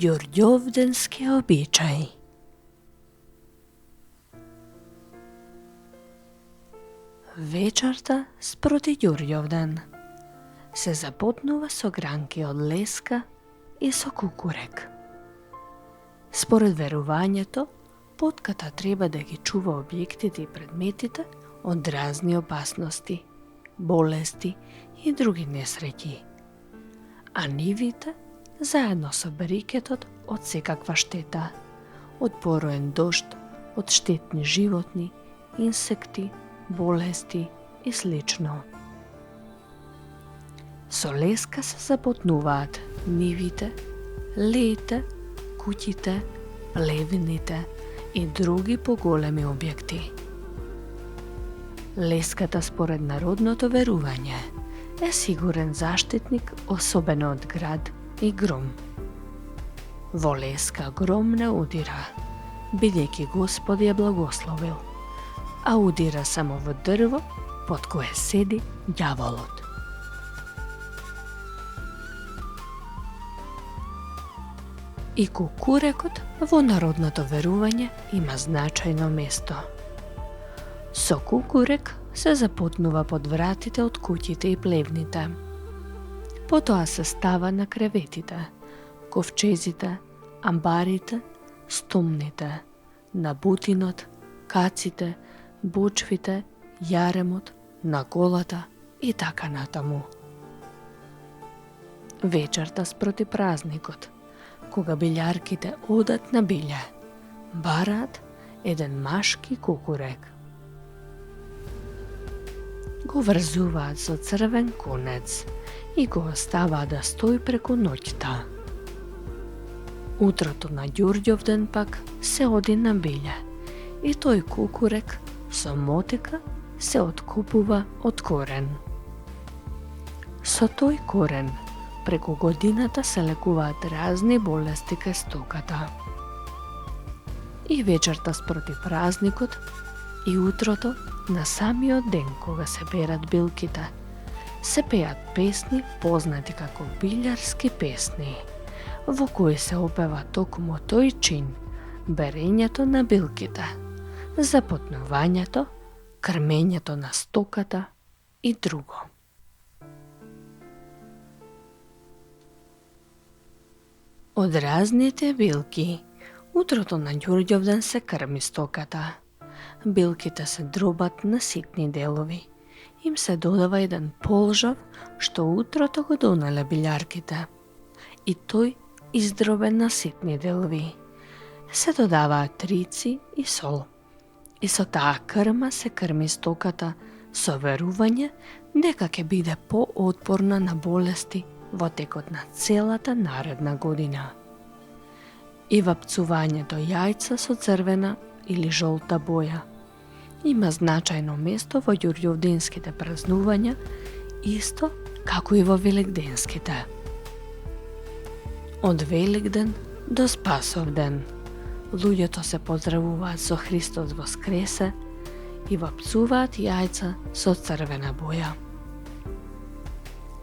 Ѓурѓовденски обичаи. Вечерта спроти Ѓурѓовден се запотнува со гранки од леска и со кукурек. Според верувањето, потката треба да ги чува објектите и предметите од разни опасности, болести и други несреќи, а нивите заедно со брикетот од секаква штета, од пороен дожд, од штетни животни, инсекти, болести и слично. Со леска се запотнуваат нивите, леите, куќите, плевините и други поголеми објекти. Леската според народното верување е сигурен заштитник, особено од град и гром. Во леска гром не удира, бидејќи Господ ја благословил, а удира само во дрво под кое седи ѓаволот. И кукурекот во народното верување има значајно место. Со кукурек се запотнува под вратите од куќите и плевните. Потоа се става на креветите, ковчезите, амбарите, стомните, на бутинот, каците, бочвите, јаремот, на голата и така натаму. Вечерта спроти празникот, кога билјарките одат на билје, бараат еден машки кукурек. Го врзуваат со црвен конец и го оставаат да стои преку ноќта. Утрото на Ѓурѓовден пак се оди на билје и тој кукурек со мотика се откупува од корен. Со тој корен преку годината се лекуваат разни болести кај стоката. И вечерта спроти празникот и утрото на самиот ден кога се берат билките, се пеат песни познати како билјарски песни, во кои се опева токму тој чин, берењето на билките, запотнувањето, крмењето на стоката и друго. Од разните билки, утрото на Ѓурѓовден се крми стоката. Билките се дробат на ситни делови. Им се додава еден полжав што утрото го донеле билјарките. И тој издробен на ситни делови. Се додаваат трици и сол. И со таа крма се крми стоката со верување дека ќе биде поотпорна на болести во текот на целата наредна година. И вапцувањето јајца со црвена или жолта боја има значајно место во ѓурѓовденските празнувања, исто како и во великденските. Од Великден до Спасовден луѓето се поздравуваат со Христос воскресе и вапцуваат јајца со црвена боја.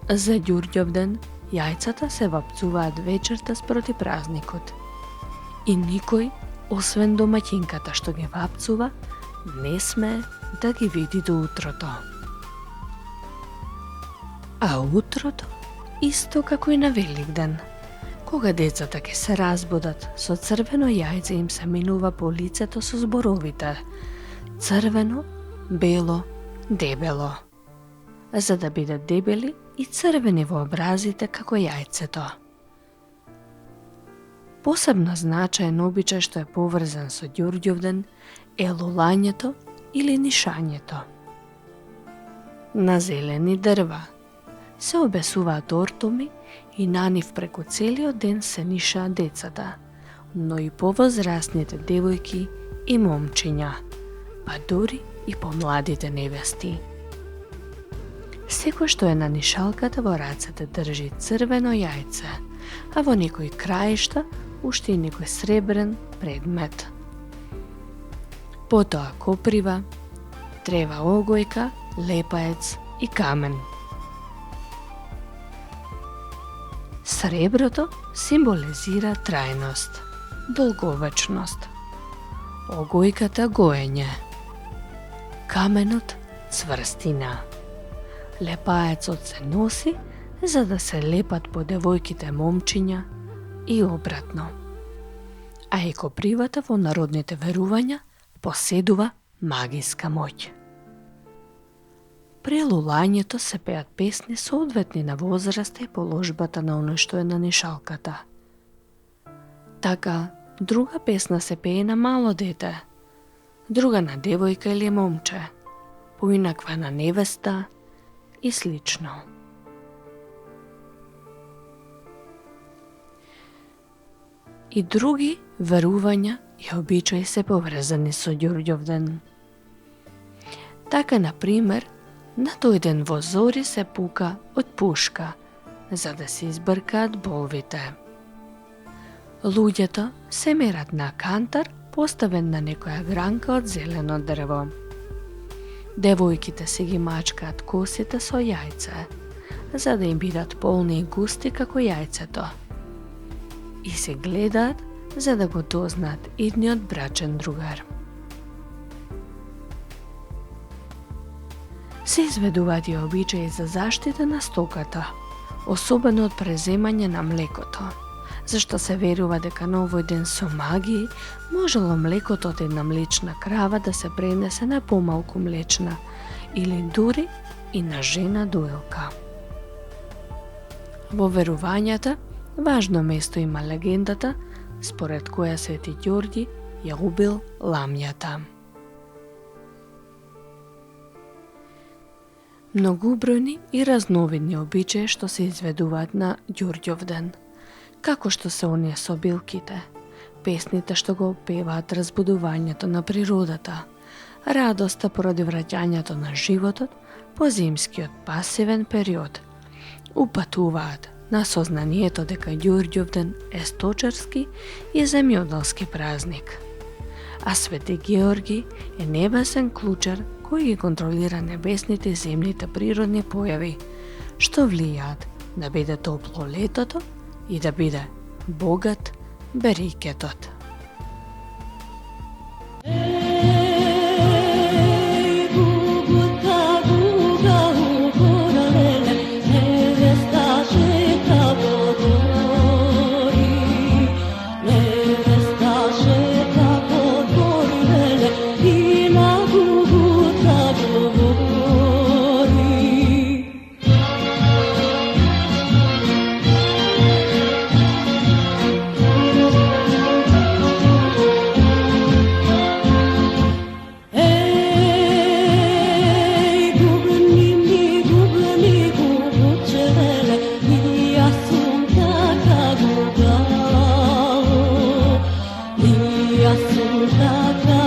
За Ѓурѓовден јајцата се вапцуваат вечерта спроти празникот и никој, освен домаќинката што ги вапцува, не смее да ги види до утрото. А утрото, исто како и на Великден, кога децата ќе се разбудат, со црвено јајце им се минува по лицето со зборовите црвено, бело, дебело, за да бидат дебели и црвени во образите како јајцето. Посебно значаен обичај што е поврзан со Ѓурѓовден е лулањето или нишањето. На зелени дрва се обесуваат ортоми и на нив преку целиот ден се нишаат децата, но и повозрастните девојки и момчиња, па дури и помладите невести. Секој што е на нишалката во рацете држи црвено јајце, а во некои краишта уште и некој сребрен предмет. Потоа коприва, трева огојка, лепаец и камен. Среброто символизира трајност, долговечност. Огојката гоење. Каменот цврстина. Лепаецот се носи за да се лепат по девојките момчиња и обратно. А и копривата во народните верувања поседува магиска моќ. При лулањето се пеат песни соодветни на возраста и положбата на оној што е на нишалката. Така, друга песна се пее на мало дете, друга на девојка или момче, поинаква на невеста и слично. И други верувања и обичаи се поврзани со Ѓурѓовден. Така, например, на тој ден во зори се пука од пушка, за да се избркаат болвите. Луѓето се мерат на кантар поставен на некоја гранка од зелено дрво. Девојките се ги мачкаат косите со јајце, за да им бидат полни и густи како јајцето. И се гледаат за да го дознаат идниот брачен другар. Се изведуваат и обичаи за заштита на стоката, особено од преземање на млекото, зашто се верува дека на овој ден со магии можело млекото од една млечна крава да се пренесе на помалку млечна или дури и на жена доилка. Во верувањата важно место има легендата според која Свети Ѓорѓи ја убил ламјата. Многубројни и разновидни обичаи што се изведуваат на Ѓурѓовден, како што се оние со билките, песните што го певаат разбудувањето на природата, радоста поради враќањето на животот по зимскиот пасивен период, упатуваат на сознанието дека Ѓурѓовден е сточарски и земјоделски празник, а Свети Георги е небесен клучар кој ги контролира небесните и земните природни појави, што влијаат да биде топло летото и да биде богат берикетот. Assunta